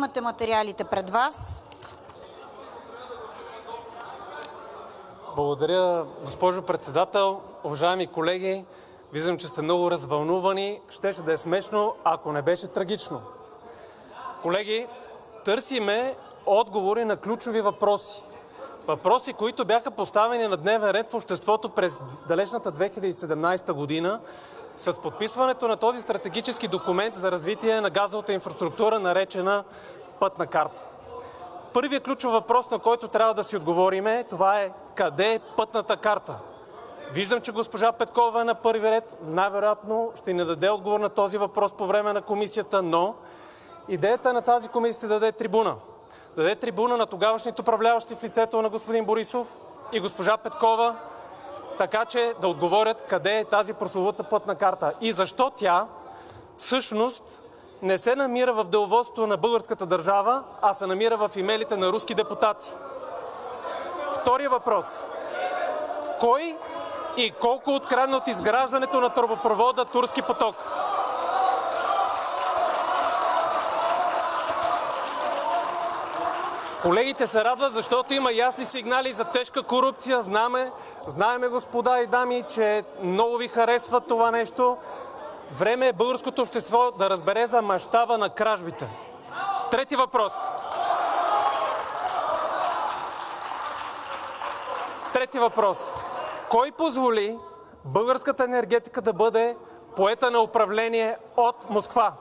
Имате материалите пред вас. Благодаря, госпожо Председател. Уважаеми колеги, виждам, че сте много развълнувани. Щеше да е смешно, ако не беше трагично. Колеги, търсиме отговори на ключови въпроси. Въпроси, които бяха поставени на дневен ред в обществото през далечната 2017 година с подписването на този стратегически документ за развитие на газовата инфраструктура, наречена Пътна карта. Първият ключов въпрос, на който трябва да си отговорим, това е: къде е пътната карта? Виждам, че госпожа Петкова е на първи ред. Най-вероятно ще ни даде отговор на този въпрос по време на комисията, но идеята на тази комисия е да даде трибуна. Да даде трибуна на тогавашните управляващи в лицето на господин Борисов и госпожа Петкова, така че да отговорят къде е тази прословута пътна карта и защо тя всъщност не се намира в деловодството на българската държава, а се намира в имейлите на руски депутати. Втория въпрос: кой и колко открадна от изграждането на тръбопровода Турски поток? Колегите се радват, защото има ясни сигнали за тежка корупция. Знаеме, господа и дами, че много ви харесва това нещо. Време е българското общество да разбере за мащаба на кражбите. Трети въпрос. Кой позволи българската енергетика да бъде поета на управление от Москва?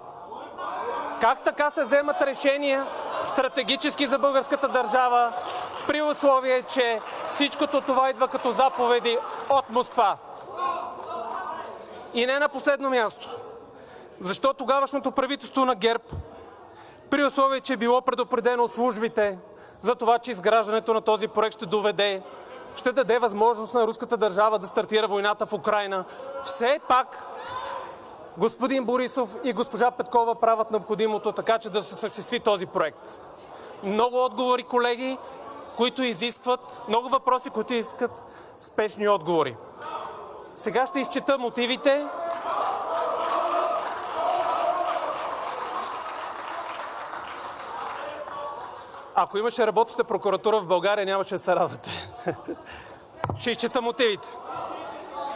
Как така се вземат решения стратегически за българската държава, при условие че всичкото това идва като заповеди от Москва? И не на последно място, защо тогавашното правителство на ГЕРБ, при условие че е било предупредено от службите за това, че изграждането на този проект ще даде възможност на руската държава да стартира войната в Украйна, все пак господин Борисов и госпожа Петкова правят необходимото, така че да се осъществи този проект? Много отговори, колеги, много въпроси, които искат спешни отговори. Сега ще изчета мотивите. Ако имаше работеща прокуратура в България, нямаше да се радвате. Ще изчета мотивите.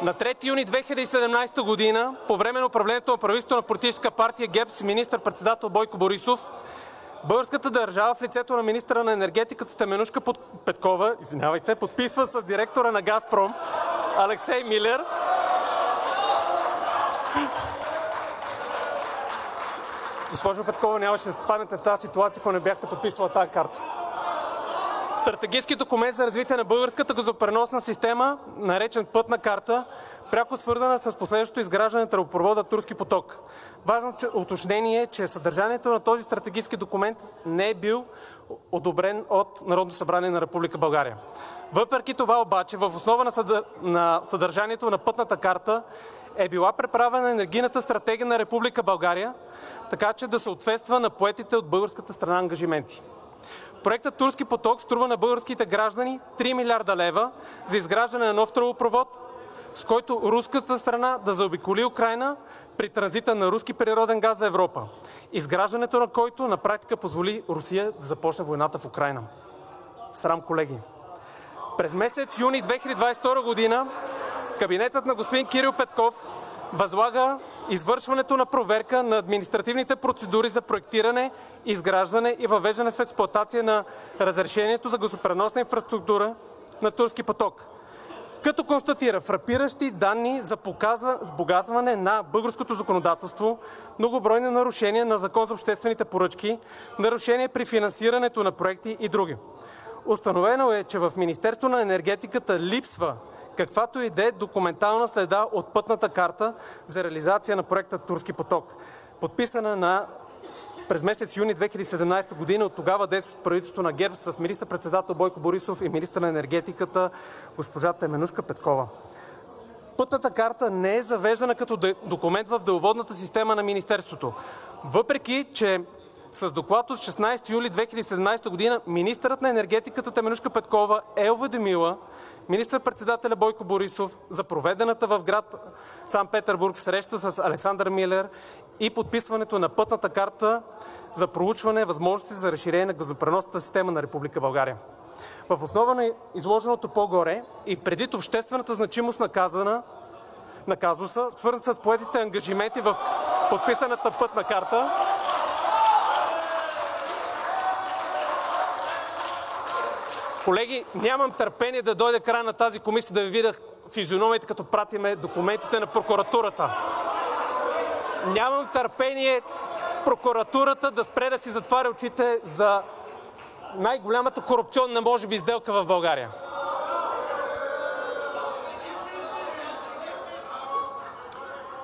На 3 юни 2017 година, по време на управлението на правителството на политическа партия ГЕРБ с министър-председател Бойко Борисов, българската държава в лицето на министъра на енергетиката Теменужка Петкова, подписва с директора на Газпром Алексей Милер Госпожо Петкова, нямаше да спаднете в тази ситуация, ако не бяхте подписала тази карта. Стратегически документ за развитие на българската газопреносна система, наречен Пътна карта, пряко свързана с последващото изграждане на тръбопровода Турски поток. Важно уточнение е, че съдържанието на този стратегически документ не е бил одобрен от Народното събрание на Република България. Въпреки това обаче, в основа на съдържанието на Пътната карта е била преправена енергийната стратегия на Република България, така че да съответства на поетите от българската страна ангажименти. Проектът Турски поток струва на българските граждани 3 милиарда лева за изграждане на нов тръбопровод, с който руската страна да заобиколи Украйна при транзита на руски природен газ за Европа. Изграждането на който на практика позволи Русия да започне войната в Украйна. Срам, колеги! През месец юни 2022 година кабинетът на господин Кирил Петков възлага извършването на проверка на административните процедури за проектиране, изграждане и въвеждане в експлоатация на разрешението за газопреносна инфраструктура на Турски поток, като констатира фрапиращи данни за погазване на българското законодателство, многобройни нарушения на Закон за обществените поръчки, нарушения при финансирането на проекти и други. Установено е, че в Министерството на енергетиката липсва каквато и да е документална следа от Пътната карта за реализация на проекта Турски поток, подписана през месец юни 2017 година от тогава действащото правителство на ГЕРБ с министър-председател Бойко Борисов и министър на енергетиката госпожа Теменужка Петкова. Пътната карта не е завеждана като документ в деловодната система на Министерството, въпреки че с доклад от 16 юли 2017 година министърът на енергетиката Теменужка Петкова е уведомила министър-председателя Бойко Борисов за проведената в град Санкт Петербург среща с Александър Милер и подписването на Пътната карта за проучване възможности за разширение на газопреносната система на Република България. В основа на изложеното по-горе и предвид обществената значимост на казуса, свързан с поетите ангажименти в подписаната пътна карта, колеги, нямам търпение да дойде края на тази комисия да ви видя физиономията, като пратиме документите на прокуратурата. Нямам търпение прокуратурата да спре да си затваря очите за най-голямата корупционна, може би, сделка в България.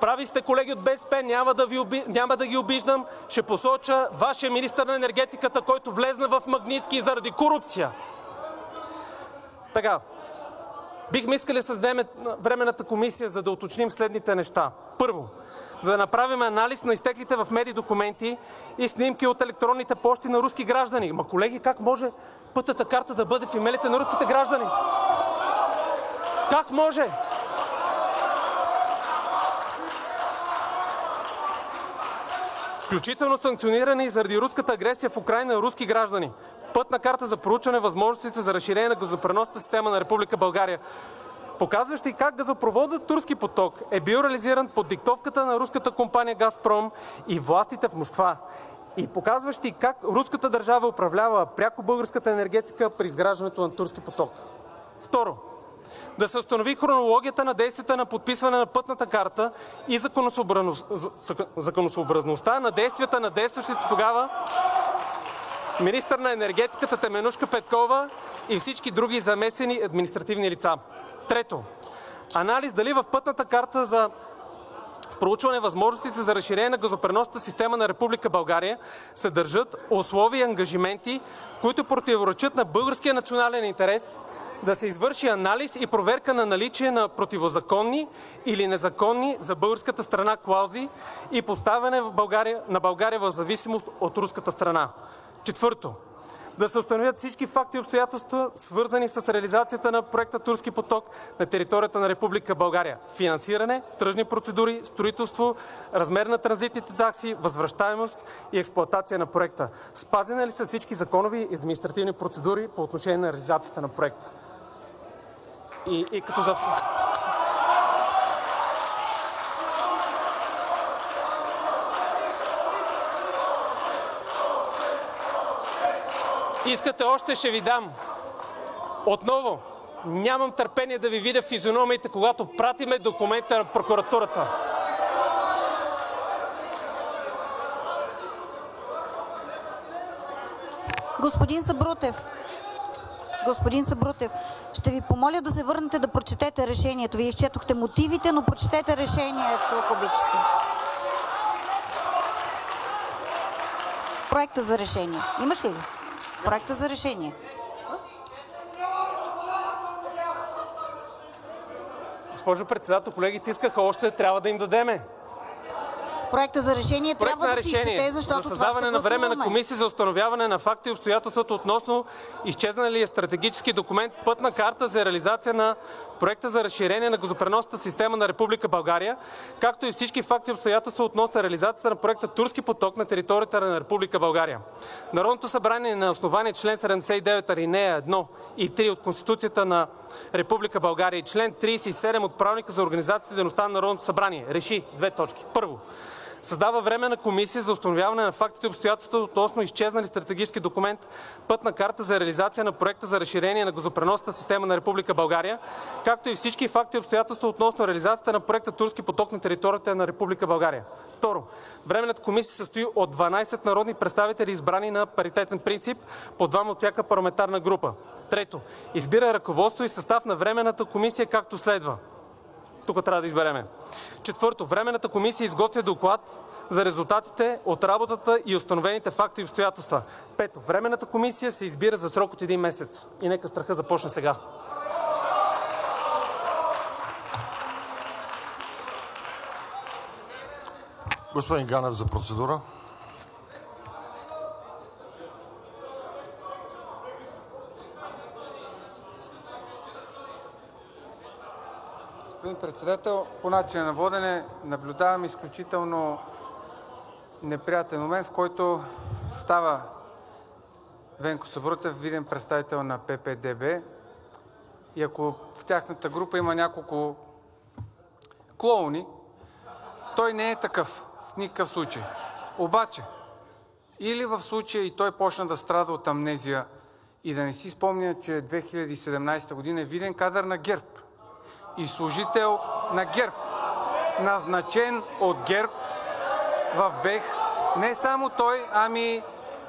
Прави сте, колеги от БСП, няма да ги обиждам. Ще посоча вашия министър на енергетиката, който влезна в Магнитски заради корупция. Така, бихме искали да създадем временната комисия, за да уточним следните неща. Първо, за да направим анализ на изтеклите в медии документи и снимки от електронните пощи на руски граждани. Ма, колеги, как може пътната карта да бъде в имейлите на руските граждани? Как може? Включително санкционирани заради руската агресия в Украйна руски граждани. Пътна карта за проучване възможностите за разширение на газопреносната система на Република България, показващи как газопроводът Турски поток е бил реализиран под диктовката на руската компания Газпром и властите в Москва, и показващи как руската държава управлява пряко българската енергетика при изграждането на Турски поток. Второ, да се установи хронологията на действията на подписване на пътната карта и законосъобразността на действията на действащите тогава министър на енергетиката Теменужка Петкова и всички други замесени административни лица. Трето, анализ дали в пътната карта за проучване възможностите за разширение на газопреносната система на Република България се държат условия и ангажименти, които противоречат на българския национален интерес, да се извърши анализ и проверка на наличие на противозаконни или незаконни за българската страна клаузи и поставяне на България в зависимост от руската страна. Четвърто, да се установят всички факти и обстоятелства, свързани с реализацията на проекта Турски поток на територията на Република България. Финансиране, тръжни процедури, строителство, размер на транзитните такси, възвръщаемост и експлоатация на проекта. Спазени ли са всички законови и административни процедури по отношение на реализацията на проекта? И като за... Искате още, ще ви дам. Отново, нямам търпение да ви видя физиономиите, когато пратиме документа на прокуратурата. Господин Сабрутев, ще ви помоля да се върнете да прочетете решението. Вие изчетохте мотивите, но прочетете решението, ако обичате. Проекта за решение. Имаш ли го? Проекта за решение. Госпожо председател, колегите искаха още, трябва да им дадеме. Проекта за решение трябва да се изчете, защото за създаване на временна комисия за установяване на факти и обстоятелствата относно изчезналия стратегически документ пътна карта за реализация на проекта за разширение на газопреносната система на Република България, както и всички факти и обстоятелства относно реализацията на проекта Турски поток на територията на Република България. Народното събрание на основание член 79 алинея 1 и 3 от Конституцията на Република България и член 37 от Правилника за организацията и дейността на Народното събрание реши две точки. Първо, създава временна комисия за установяване на фактите и обстоятелствата относно изчезнали стратегически документ пътна карта за реализация на проекта за разширение на газопреносната система на Република България, както и всички факти и обстоятелства относно реализацията на проекта Турски поток на територията на Република България. Второ, временната комисия се състои от 12 народни представители, избрани на паритетен принцип, по двама от всяка парламентарна група. Трето, избира ръководство и състав на временната комисия, както следва. Тук трябва да избереме. Четвърто, временната комисия изготвя доклад за резултатите от работата и установените факти и обстоятелства. Пето, временната комисия се избира за срок от 1 месец. И нека страха започне сега. Господин Ганев за процедура. Господин председател, по начина на водене наблюдавам изключително неприятен момент, в който застава Венко Сабрутев, виден представител на ПП-ДБ, и ако в тяхната група има няколко клоуни, той не е такъв в никакъв случай. Обаче, или в случая и той почна да страда от амнезия и да не си спомня, че 2017 година е виден кадър на ГЕРБ и служител на ГЕРБ, назначен от ГЕРБ в БЕХ, не само той, ами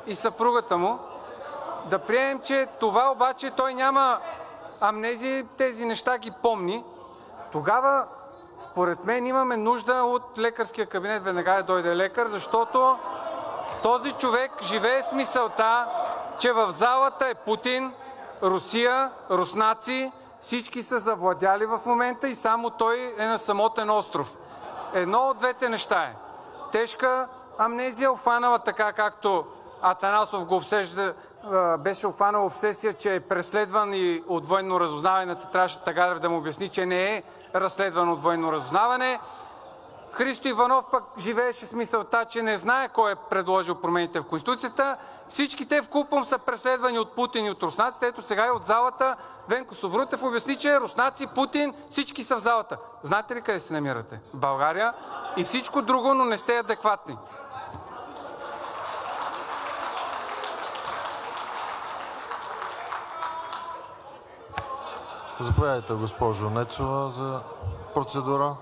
и съпругата му. Да приемем, че това обаче той няма амнезия, тези неща ги помни. Тогава, според мен, имаме нужда от лекарския кабинет, веднага да дойде лекар, защото този човек живее с мисълта, че в залата е Путин, Русия, руснаци, всички са завладяли в момента и само той е на самотен остров. Едно от двете неща е. Тежка амнезия, обхванала така, както Атанасов го беше обхванал обсесия, че е преследван и от военно разузнаване. Трябваше Тагарев да му обясни, че не е разследван от военно разузнаване. Христо Иванов пък живееше с мисълта, че не знае кой е предложил промените в Конституцията. Всички те вкупом са преследвани от Путин и от руснаците. Ето сега и от залата Венко Сабрутев обясни, че руснаци, Путин, всички са в залата. Знаете ли къде се намирате? В България и всичко друго, но не сте адекватни. Заповядайте, госпожо Нецова, за процедура.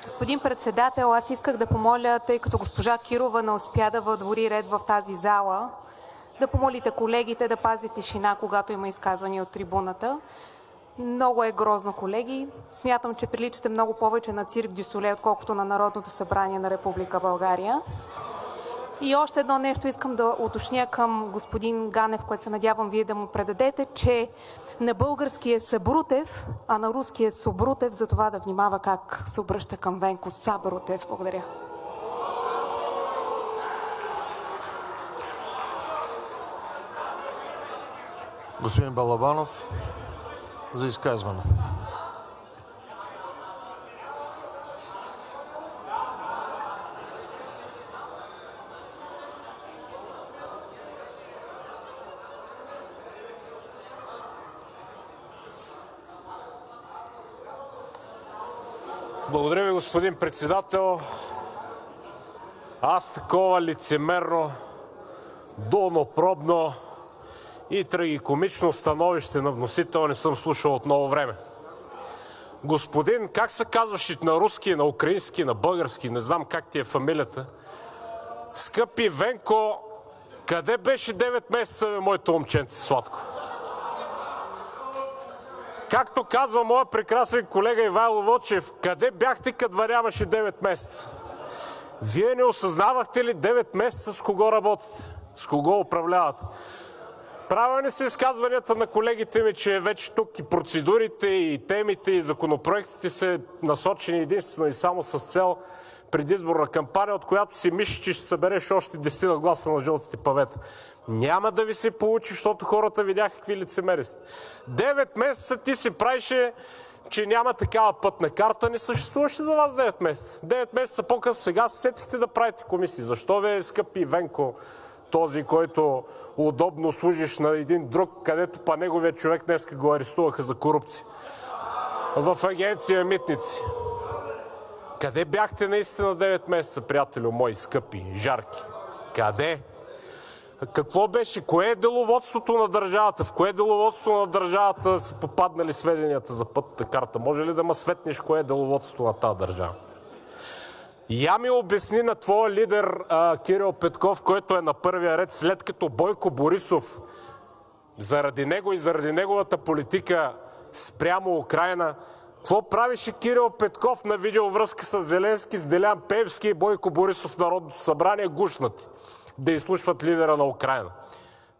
Господин председател, аз исках да помоля, тъй като госпожа Кирова не успя да въдвори ред в тази зала, да помолите колегите да пазят тишина, когато има изказвания от трибуната. Много е грозно, колеги. Смятам, че приличате много повече на Цирк дю Солей, отколкото на Народното събрание на Република България. И още едно нещо искам да уточня към господин Ганев, което се надявам вие да му предадете, че на български е Сабрутев, а на руски е Собрутев, затова да внимава как се обръща към Венко Сабрутев. Благодаря. Господин Балабанов, за изказване. Благодаря ви, господин председател. Аз такова лицемерно, долнопробно и трагикомично становище на вносител не съм слушал от много време. Господин, как се казваше на руски, на украински, на български, не знам как ти е фамилията. Скъпи Венко, къде беше 9 месеца, бе, моето момченце сладко? Както казва моя прекрасен колега Ивайло Вълчев, къде бяхте, като нямаше 9 месеца? Вие не осъзнавахте ли 9 месеца с кого работите, с кого управлявате? Правилни са изказванията на колегите ми, че вече тук и процедурите, и темите, и законопроектите са насочени единствено и само с цел предизборна кампания, от която си мислиш, че ще събереш още 10 гласа на жълтите павета. Няма да ви се получи, защото хората видяха какви лицемери сте. 9 месеца ти си правише, че няма такава пътна карта, не съществуваше за вас 9 месеца. 9 месеца по-късно сега се сетихте да правите комисии. Защо бе, скъпи Венко, този, който удобно служиш на един друг, където па неговия човек днеска го арестуваха за корупция в агенция Митници? Къде бяхте наистина 9 месеца, приятелю мои, скъпи, жарки? Къде? Какво беше? Кое е деловодството на държавата? В кое деловодство на държавата са попаднали сведенията за пътната карта? Може ли да ме светнеш кое е деловодството на тази държава? Я ми обясни на твоя лидер Кирил Петков, който е на първия ред, след като Бойко Борисов заради него и заради неговата политика спрямо Украйна, какво правише Кирил Петков на видеовръзка с Зеленски, с Делян Пеевски и Бойко Борисов в Народното събрание, гушнати, да изслушват лидера на Украйна?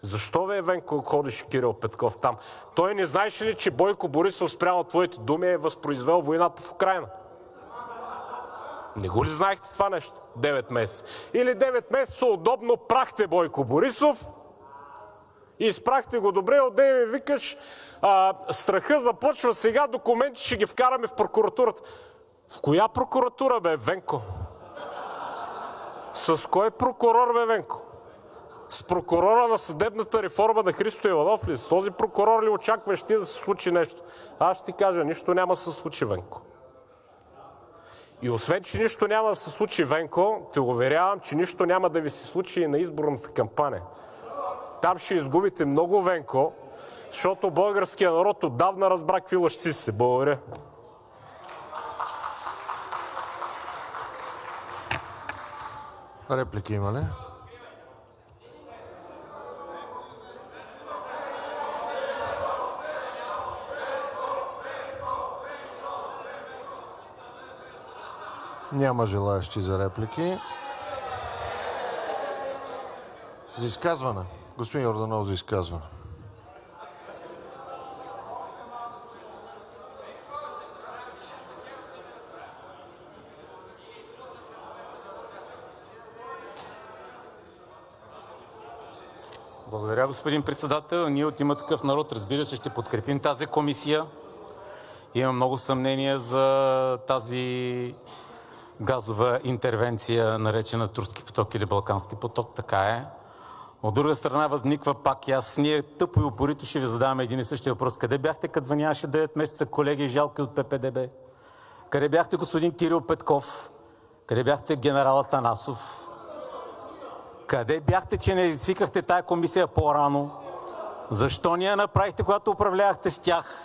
Защо, бе, Венко, ходиш Кирил Петков там? Той не знаеше ли, че Бойко Борисов спрямо твоите думи е възпроизвел войната в Украйна? Не го ли знаехте това нещо? 9 месеца. Или 9 месеца удобно прахте Бойко Борисов Изпрахте го добре, отде ми викаш, страха започва сега, документи ще ги вкараме в прокуратурата. В коя прокуратура, бе, Венко? С кой прокурор, бе, Венко? С прокурора на съдебната реформа на Христо Иванов ли? С този прокурор ли очакваш ти да се случи нещо? Аз ще ти кажа, нищо няма да се случи, Венко. И освен, че нищо няма да се случи, Венко, те уверявам, че нищо няма да ви се случи и на изборната кампания. Там ще изгубите много, Венко, защото българския народ отдавна разбра какви лъжци сте. Благодаря. Реплики има ли? Няма желаещи за реплики. За изказване. Господин Йорданов, за изказване. Благодаря, господин председател. Ние от „Има такъв народ“, разбира се, ще подкрепим тази комисия. Имам много съмнения за тази газова интервенция, наречена Турски поток или Балкански поток. Така е. От друга страна възниква пак и аз, ние тъпо и упорито ще ви задаваме един и същия въпрос. Къде бяхте, като нямаше 9 месеца колеги и жалки от ППДБ? Къде бяхте, господин Кирил Петков? Къде бяхте, генерал Атанасов? Къде бяхте, че не свикахте тая комисия по-рано? Защо не я направихте, когато управлявахте с тях?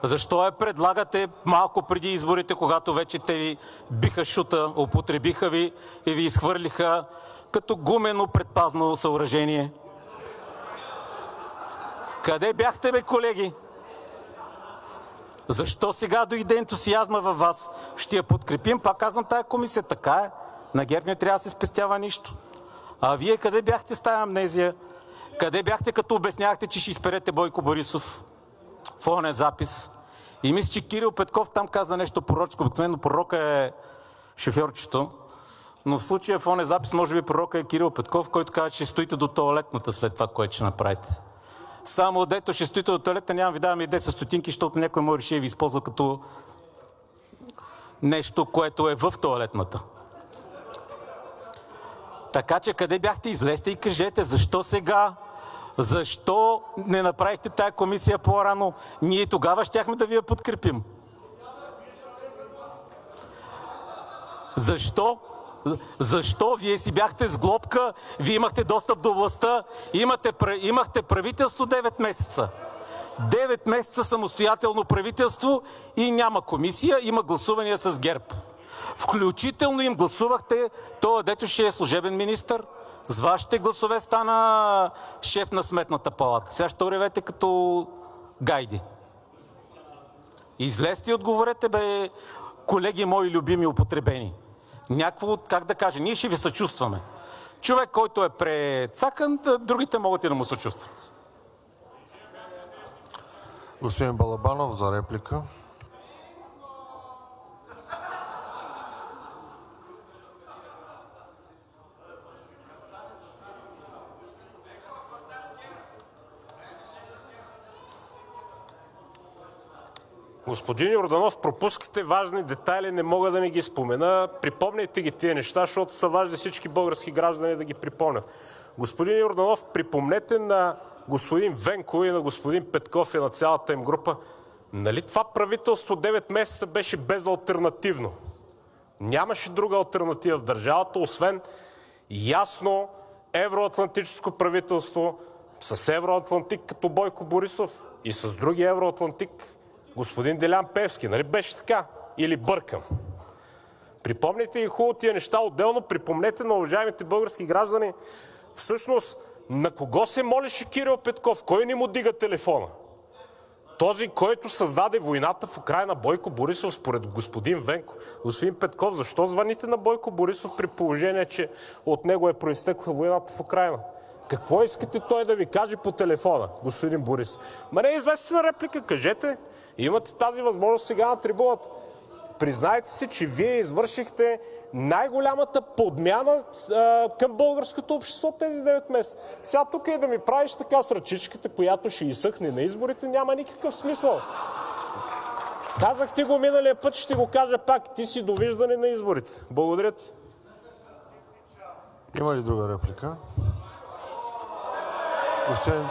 Защо я предлагате малко преди изборите, когато вече те ви биха шута, употребиха ви и ви изхвърлиха като гумено предпазно съоръжение? Къде бяхте, бе, колеги? Защо сега дойде ентусиазма във вас? Ще я подкрепим, пак казвам, тая комисия. Така е. На ГЕРБ не трябва да се спестява нищо. А вие къде бяхте с тая амнезия? Къде бяхте, като обяснявахте, че ще изперете Бойко Борисов в онен запис? И мисля, че Кирил Петков там каза нещо пророчко. Обикновено пророка е шофьорчето. Но в случая в онен запис може би пророка е Кирил Петков, който каза, че ще стоите до тоалетната след това, което ще направите. Само дето ще стоите до тоалетна, няма ви даваме и 10 стотинки, защото някой може реши да ви използва като нещо, което е в тоалетната. Така че къде бяхте? Излезте и кажете защо сега? Защо не направихте тая комисия по-рано? Ние тогава щяхме да ви я подкрепим. Защо? Защо? Вие си бяхте с глобка, вие имахте достъп до властта, имахте правителство 9 месеца. 9 месеца самостоятелно правителство и няма комисия, има гласувания с ГЕРБ. Включително им гласувахте този, дето ще е служебен министър. С вашите гласове стана шеф на Сметната палата. Сега ще ревете като гайди. Излезте и отговорете, бе, колеги мои любими употребени. Някакво, как да кажа, ние ще ви съчувстваме. Човек, който е прецакан, другите могат и да му съчувстват. Господин Балабанов за реплика. Господин Йорданов, пропускате важни детайли, не мога да не ги спомена. Припомняйте ги тия неща, защото са важни всички български граждани да ги припомнят. Господин Йорданов, припомнете на господин Венко и на господин Петков и на цялата им група, нали това правителство 9 месеца беше безалтернативно? Нямаше друга алтернатива в държавата, освен ясно евроатлантическо правителство с евроатлантик като Бойко Борисов и с други евроатлантик господин Делян Пеевски. Нали беше така? Или бъркам? Припомните и хубаво тия неща. Отделно припомнете на уважаемите български граждани всъщност на кого се молеше Кирил Петков? Кой не му дига телефона? Този, който създаде войната в Украйна, Бойко Борисов, според господин Венко. Господин Петков, защо звъните на Бойко Борисов при положение, че от него е произтекла войната в Украйна? Какво искате той да ви каже по телефона, господин Борисов? Ма не излезте на реплика, кажете. Имате тази възможност сега на трибуната. Признайте си, че вие извършихте най-голямата подмяна към българското общество тези 9 месеца. Сега тук и да ми правиш така с ръчичката, която ще изсъхне на изборите, няма никакъв смисъл. Казах ти го миналия път, ще го кажа пак. Ти си довиждане на изборите. Благодаря ти. Има ли друга реплика? Господин...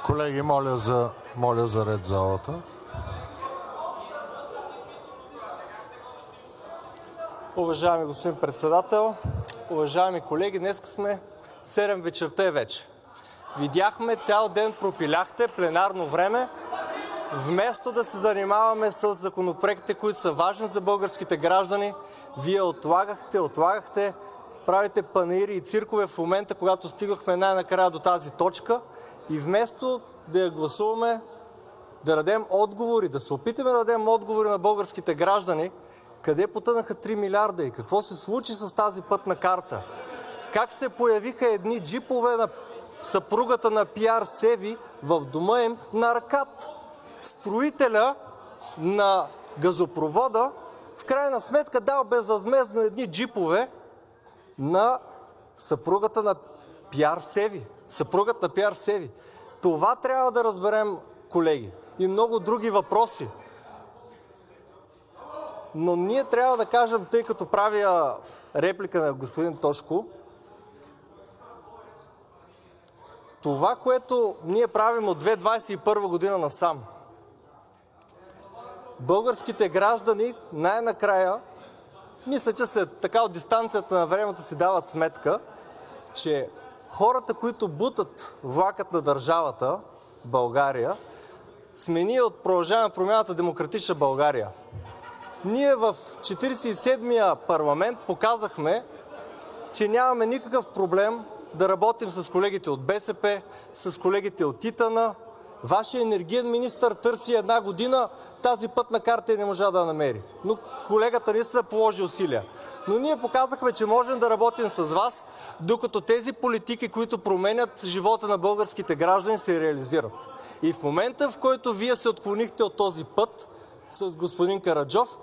Колеги, моля за ред в залата. Уважаеми господин председател, уважаеми колеги, днес сме 7 вечерта вече. Видяхме, цял ден пропиляхте пленарно време, вместо да се занимаваме с законопроектите, които са важни за българските граждани. Вие отлагахте, правите панаири и циркове в момента, когато стигахме най-накрая до тази точка и вместо да я гласуваме, да дадем отговори, да се опитаме да дадем отговори на българските граждани, къде потънаха 3 милиарда и какво се случи с тази пътна карта? Как се появиха едни джипове на съпругата на Пиар Севи в дома им на Аркат? Строителя на газопровода в крайна сметка дал безвъзмездно едни джипове на съпругата на Пиар Севи. Съпругът на Пиар Севи. Това трябва да разберем, колеги. И много други въпроси. Но ние трябва да кажем, тъй като правя реплика на господин Тошко, това, което ние правим от 2021 година насам, българските граждани най-накрая, мисля, че след така от дистанцията на времето си дават сметка, че хората, които бутат влакът на държавата, България, сме ние от Продължаваме промяната Демократична България. Ние в 47-я парламент показахме, че нямаме никакъв проблем да работим с колегите от БСП, с колегите от ИТН. Вашият енергиен министър търси една година тази пътна карта и не можа да я намери. Но колегата наистина положи усилия. Но ние показахме, че можем да работим с вас, докато тези политики, които променят живота на българските граждани, се реализират. И в момента, в който вие се отклонихте от този път с господин Караджов,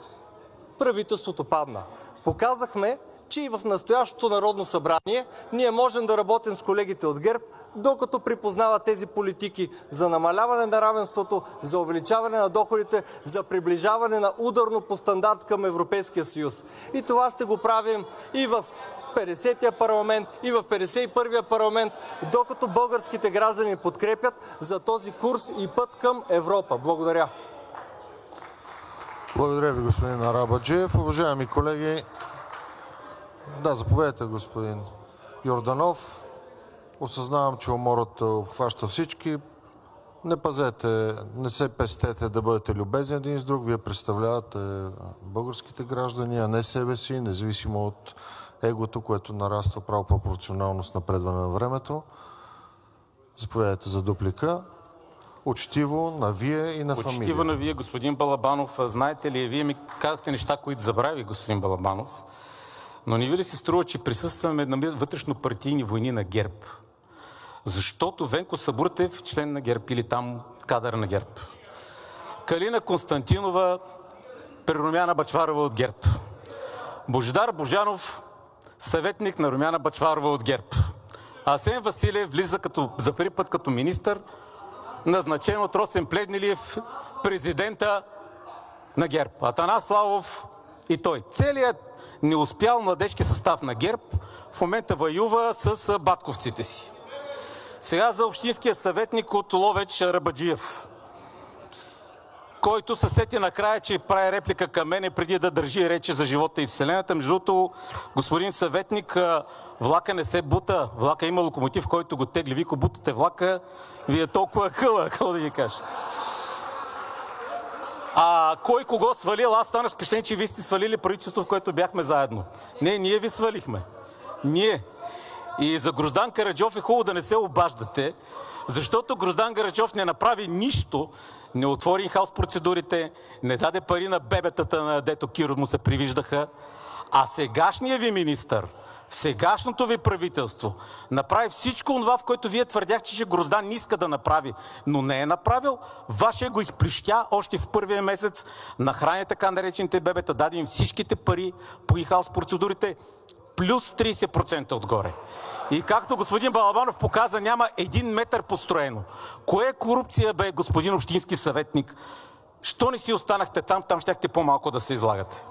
правителството падна. Показахме, че и в настоящото Народно събрание ние можем да работим с колегите от ГЕРБ, докато припознават тези политики за намаляване на равенството, за увеличаване на доходите, за приближаване на ударно по стандарт към Европейския съюз. И това ще го правим и в 50-я парламент, и в 51-я парламент, докато българските граждани подкрепят за този курс и път към Европа. Благодаря. Благодаря ви, господин Арабаджиев. Уважаеми колеги, да, заповядайте, господин Йорданов. Осъзнавам, че умората обхваща всички. Не се пестете да бъдете любезни един с друг. Вие представлявате българските граждани, а не себе си, независимо от егото, което нараства право пропорционално с напредване на времето. Заповядайте за дуплика. Учтиво на вие и на фамилия. Учтиво на вие, господин Балабанов. Знаете ли, вие ми казахте неща, които забравих, господин Балабанов. Но не ви ли се струва, че присъстваме на вътрешнопартийни войни на ГЕРБ? Защото Венко Сабрутев, член на ГЕРБ или там кадър на ГЕРБ. Калина Константинова, при Румяна Бъчварова от ГЕРБ. Божидар Божанов, съветник на Румяна Бъчварова от ГЕРБ. Асен Василев влиза за първи път като министър, назначен от Росен Плевнелиев, президента на ГЕРБ. Атанас Славов и той. Целият неуспял младежки състав на ГЕРБ в момента воюва с батковците си. Сега за общинския съветник от Ловеч Арабаджиев, който се сети накрая, че прави реплика към мене преди да държи речи за живота и вселената. Между другото, господин съветник, влака не се бута. Влака има локомотив, който го тегли. Вие, ако бутате влака, ви е толкова хъла, какво да ви кажа. Кой кого свалил? Аз станах впечатлен, че вие сте свалили правителство, в което бяхме заедно. Не, ние ви свалихме. Ние. И за Гроздан Караджов е хубаво да не се обаждате, защото Гроздан Караджов не направи нищо, не отвори инхаус процедурите, не даде пари на бебетата, на дето Киро му се привиждаха. А сегашният ви министър Сегашното ви правителство направи всичко това, в което вие твърдяхте, че Гроздан не иска да направи, но не е направил. Вашия го изплющя още в първия месец, нахрани така наречените бебета, даде им всичките пари по in-house процедурите, плюс 30% отгоре. И както господин Балабанов показа, няма 1 метър построено. Кое е корупция, бе, господин общински съветник? Що не си останахте там? Там щяхте по-малко да се излагате.